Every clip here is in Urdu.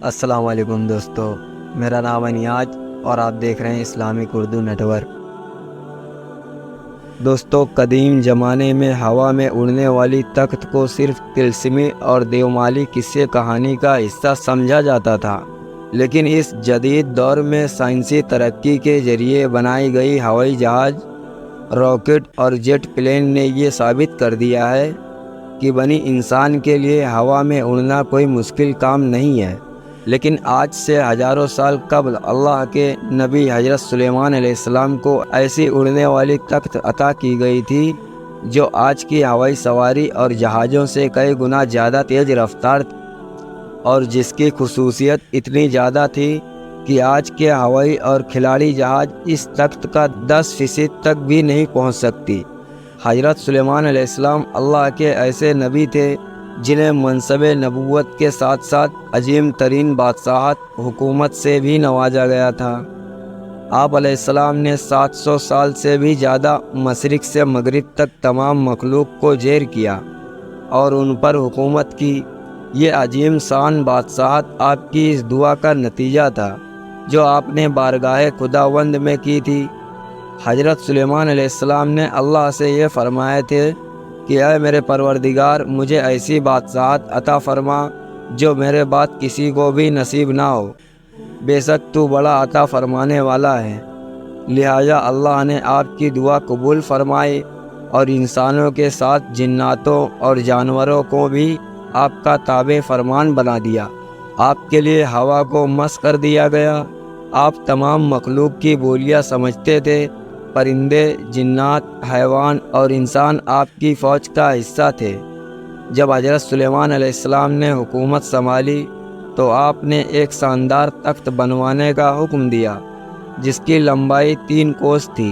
السلام علیکم دوستو، میرا نام انیاج اور آپ دیکھ رہے ہیں اسلامک اردو نیٹ ورک۔ دوستو، قدیم زمانے میں ہوا میں اڑنے والی تخت کو صرف طلسمی اور دیومالی قصے کہانی کا حصہ سمجھا جاتا تھا، لیکن اس جدید دور میں سائنسی ترقی کے ذریعے بنائی گئی ہوائی جہاز، راکٹ اور جیٹ پلین نے یہ ثابت کر دیا ہے کہ بنی انسان کے لیے ہوا میں اڑنا کوئی مشکل کام نہیں ہے۔ لیکن آج سے ہزاروں سال قبل اللہ کے نبی حضرت سلیمان علیہ السلام کو ایسی اڑنے والی تخت عطا کی گئی تھی جو آج کی ہوائی سواری اور جہازوں سے کئی گنا زیادہ تیز رفتار تھی، اور جس کی خصوصیت اتنی زیادہ تھی کہ آج کے ہوائی اور کھلاڑی جہاز اس تخت کا 10% تک بھی نہیں پہنچ سکتی۔ حضرت سلیمان علیہ السلام اللہ کے ایسے نبی تھے جنہیں منصب نبوت کے ساتھ ساتھ عظیم ترین بادشاہت حکومت سے بھی نوازا گیا تھا۔ آپ علیہ السلام نے 700 سال سے بھی زیادہ مشرق سے مغرب تک تمام مخلوق کو زیر کیا اور ان پر حکومت کی۔ یہ عظیم شان بادشاہت آپ کی اس دعا کا نتیجہ تھا جو آپ نے بارگاہ خداوند میں کی تھی۔ حضرت سلیمان علیہ السلام نے اللہ سے یہ فرمائے تھے کہ اے میرے پروردگار، مجھے ایسی بادشاہت عطا فرما جو میرے بعد کسی کو بھی نصیب نہ ہو، بے شک تو بڑا عطا فرمانے والا ہے۔ لہٰذا اللہ نے آپ کی دعا قبول فرمائی اور انسانوں کے ساتھ جناتوں اور جانوروں کو بھی آپ کا تابع فرمان بنا دیا۔ آپ کے لیے ہوا کو مس کر دیا گیا۔ آپ تمام مخلوق کی بولیاں سمجھتے تھے۔ پرندے، جنات، حیوان اور انسان آپ کی فوج کا حصہ تھے۔ جب حضرت سلیمان علیہ السلام نے حکومت سنبھالی تو آپ نے ایک شاندار تخت بنوانے کا حکم دیا جس کی لمبائی 3 کوس تھی۔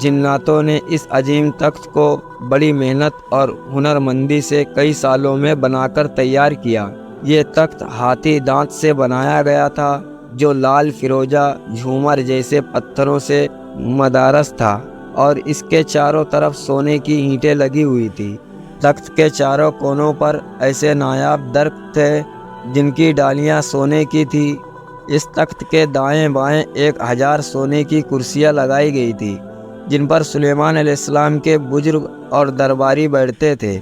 جناتوں نے اس عظیم تخت کو بڑی محنت اور ہنرمندی سے کئی سالوں میں بنا کر تیار کیا۔ یہ تخت ہاتھی دانت سے بنایا گیا تھا جو لال فیروزہ جھومر جیسے پتھروں سے مدارس تھا، اور اس کے چاروں طرف سونے کی اینٹیں لگی ہوئی تھی۔ تخت کے چاروں کونوں پر ایسے نایاب درخت تھے جن کی ڈالیاں سونے کی تھی۔ اس تخت کے دائیں بائیں 1000 سونے کی کرسیاں لگائی گئی تھی جن پر سلیمان علیہ السلام کے بزرگ اور درباری بیٹھتے تھے۔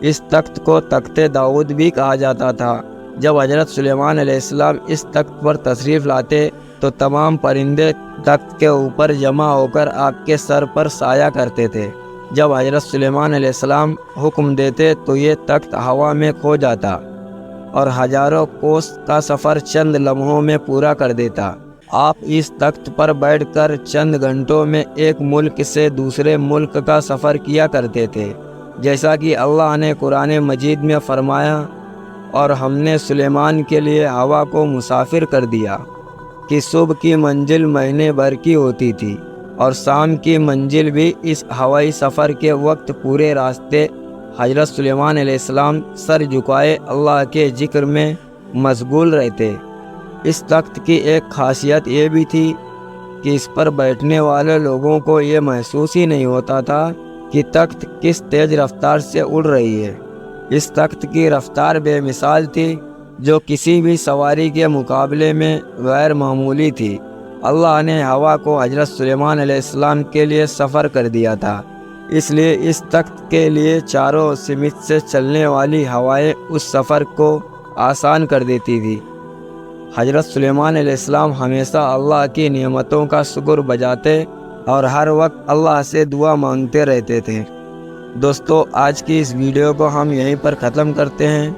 اس تخت کو تخت داؤد بھی کہا جاتا تھا۔ جب حضرت سلیمان علیہ السلام اس تخت پر تشریف لاتے تو تمام پرندے تخت کے اوپر جمع ہو کر آپ کے سر پر سایہ کرتے تھے۔ جب حضرت سلیمان علیہ السلام حکم دیتے تو یہ تخت ہوا میں کھو جاتا اور ہزاروں کوس کا سفر چند لمحوں میں پورا کر دیتا۔ آپ اس تخت پر بیٹھ کر چند گھنٹوں میں ایک ملک سے دوسرے ملک کا سفر کیا کرتے تھے، جیسا کہ اللہ نے قرآن مجید میں فرمایا، اور ہم نے سلیمان کے لیے ہوا کو مسافر کر دیا کہ صبح کی منزل مہینے بھر کی ہوتی تھی، اور شام کی منزل بھی۔ اس ہوائی سفر کے وقت پورے راستے حضرت سلیمان علیہ السلام سر جھکائے اللہ کے ذکر میں مشغول رہتے۔ اس تخت کی ایک خاصیت یہ بھی تھی کہ اس پر بیٹھنے والے لوگوں کو یہ محسوس ہی نہیں ہوتا تھا کہ تخت کس تیز رفتار سے اڑ رہی ہے۔ اس تخت کی رفتار بے مثال تھی جو کسی بھی سواری کے مقابلے میں غیر معمولی تھی۔ اللہ نے ہوا کو حضرت سلیمان علیہ السلام کے لیے سفر کر دیا تھا، اس لیے اس تخت کے لیے چاروں سمت سے چلنے والی ہوائیں اس سفر کو آسان کر دیتی تھی۔ حضرت سلیمان علیہ السلام ہمیشہ اللہ کی نعمتوں کا شکر بجاتے اور ہر وقت اللہ سے دعا مانگتے رہتے تھے۔ دوستو، آج کی اس ویڈیو کو ہم یہیں پر ختم کرتے ہیں۔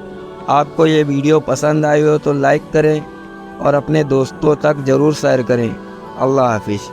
آپ کو یہ ویڈیو پسند آئی ہو تو لائک کریں اور اپنے دوستوں تک ضرور شیئر کریں۔ اللہ حافظ۔